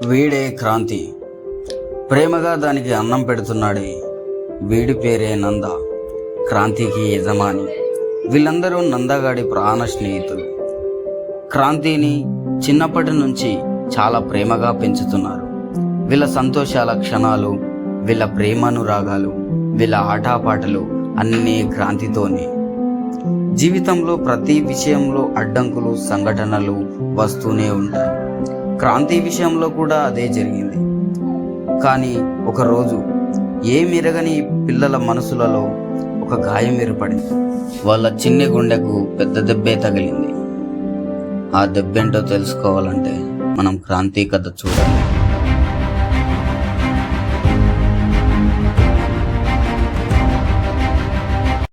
వీడే క్రాంతి. ప్రేమగా దానికి అన్నం పెడుతున్నాడే వీడి పేరే నంద. క్రాంతికి యజమాని. వీళ్ళందరూ నందగాడి ప్రాణ స్నేహితులు. క్రాంతిని చిన్నప్పటి నుంచి చాలా ప్రేమగా పెంచుతున్నారు. వీళ్ళ సంతోషాల క్షణాలు, వీళ్ళ ప్రేమానురాగాలు, వీళ్ళ ఆటపాటలు అన్నీ క్రాంతితోనే. జీవితంలో ప్రతి విషయంలో అడ్డంకులు, సంఘటనలు వస్తూనే ఉంటాయి. క్రాంతి విషయంలో కూడా అదే జరిగింది. కానీ ఒకరోజు ఏమిరగని పిల్లల మనసులలో ఒక గాయం ఏర్పడింది. వాళ్ళ చిన్ని గుండెకు పెద్ద దెబ్బే తగిలింది. ఆ దెబ్బేంటో తెలుసుకోవాలంటే మనం క్రాంతి కథ చూడాలి.